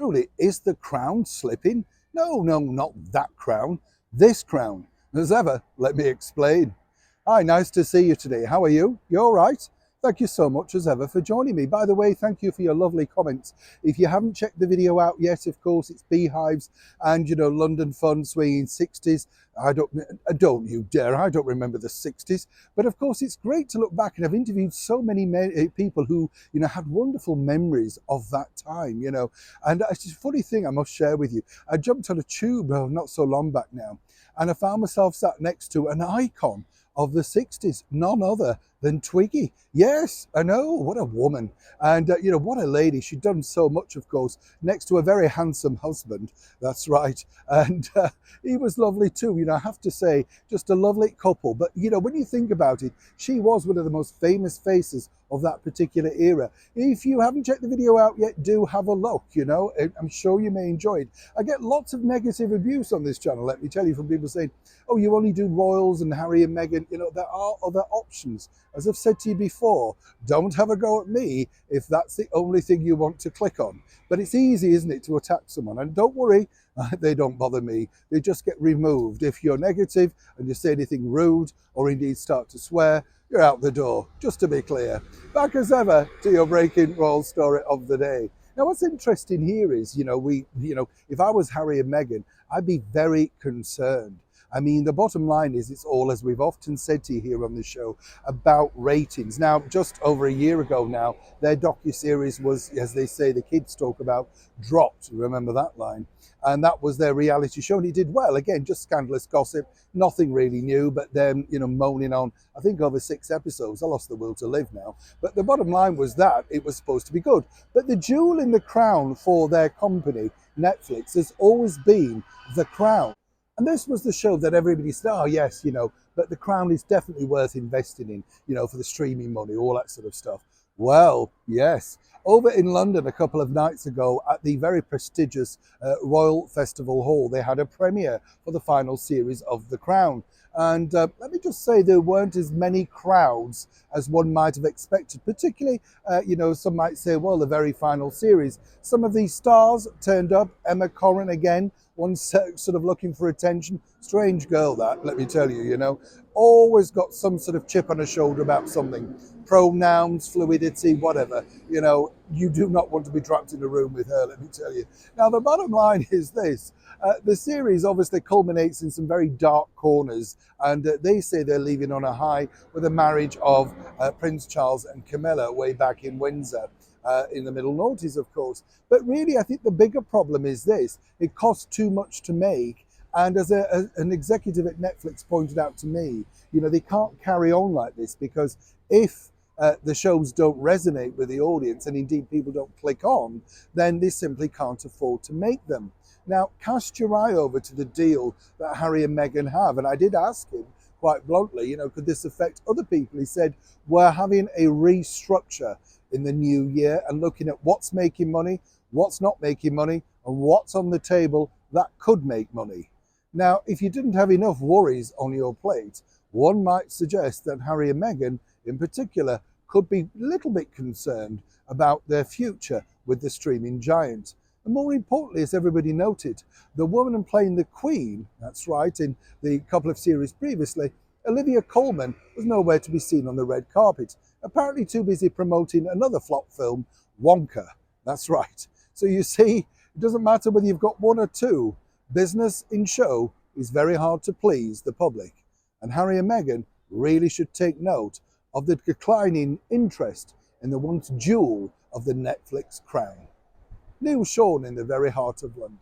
Julie, is the crown slipping? No, no, not that crown. This crown. As ever, let me explain. Hi, nice to see you today. How are you? You all right? Thank you so much as ever for joining me. By the way, thank you for your lovely comments. If you haven't checked the video out yet, of course, it's Beehives and, London Fun Swinging 60s. Don't you dare, I don't remember the 60s. But of course, it's great to look back, and I've interviewed so many people who, had wonderful memories of that time, And it's just a funny thing I must share with you. I jumped on a tube not so long back now, and I found myself sat next to an icon of the 60s, none other than Twiggy. Yes, I know, what a woman. And, what a lady. She'd done so much, of course, next to a very handsome husband. That's right. And he was lovely too. I have to say, just a lovely couple. But, when you think about it, she was one of the most famous faces of that particular era. If you haven't checked the video out yet, do have a look, I'm sure you may enjoy it. I get lots of negative abuse on this channel, let me tell you, from people saying, oh, you only do royals and Harry and Meghan. There are other options. As I've said to you before, don't have a go at me if that's the only thing you want to click on. But it's easy, isn't it, to attack someone? And don't worry, they don't bother me. They just get removed. If you're negative and you say anything rude or indeed start to swear, you're out the door, just to be clear. Back as ever to your breaking royal story of the day. Now, what's interesting here is, if I was Harry and Meghan, I'd be very concerned. I mean, the bottom line is it's all, as we've often said to you here on the show, about ratings. Now, just over a year ago now, their docuseries was, as they say, the kids talk about, dropped. Remember that line? And that was their reality show, and it did well. Again, just scandalous gossip, nothing really new, but them, moaning on, I think, over 6 episodes. I lost the will to live now. But the bottom line was that it was supposed to be good. But the jewel in the crown for their company, Netflix, has always been The Crown. And this was the show that everybody said, oh, yes, but The Crown is definitely worth investing in, for the streaming money, all that sort of stuff. Well, yes. Over in London a couple of nights ago at the very prestigious Royal Festival Hall, they had a premiere for the final series of The Crown. And let me just say there weren't as many crowds as one might have expected, particularly, some might say, well, the very final series. Some of these stars turned up. Emma Corrin again, one sort of looking for attention. Strange girl that, let me tell you, always got some sort of chip on her shoulder about something. Pronouns, fluidity, whatever. You do not want to be trapped in a room with her, let me tell you. Now, the bottom line is this. The series obviously culminates in some very dark corners, and they say they're leaving on a high with the marriage of Prince Charles and Camilla way back in Windsor. In the middle noughties, of course. But really, I think the bigger problem is this. It costs too much to make. And as an executive at Netflix pointed out to me, they can't carry on like this, because if the shows don't resonate with the audience, and indeed people don't click on, then they simply can't afford to make them. Now, cast your eye over to the deal that Harry and Meghan have. And I did ask him quite bluntly, could this affect other people? He said, we're having a restructure in the new year and looking at what's making money, what's not making money, and what's on the table that could make money. Now, if you didn't have enough worries on your plate, one might suggest that Harry and Meghan in particular could be a little bit concerned about their future with the streaming giant. And more importantly, as everybody noted, the woman playing the Queen, that's right, in the couple of series previously, Olivia Colman, was nowhere to be seen on the red carpet, apparently too busy promoting another flop film, Wonka. That's right. So you see, it doesn't matter whether you've got one or two. Business in show is very hard to please the public. And Harry and Meghan really should take note of the declining interest in the once jewel of the Netflix crown. Neil Sean in the very heart of London.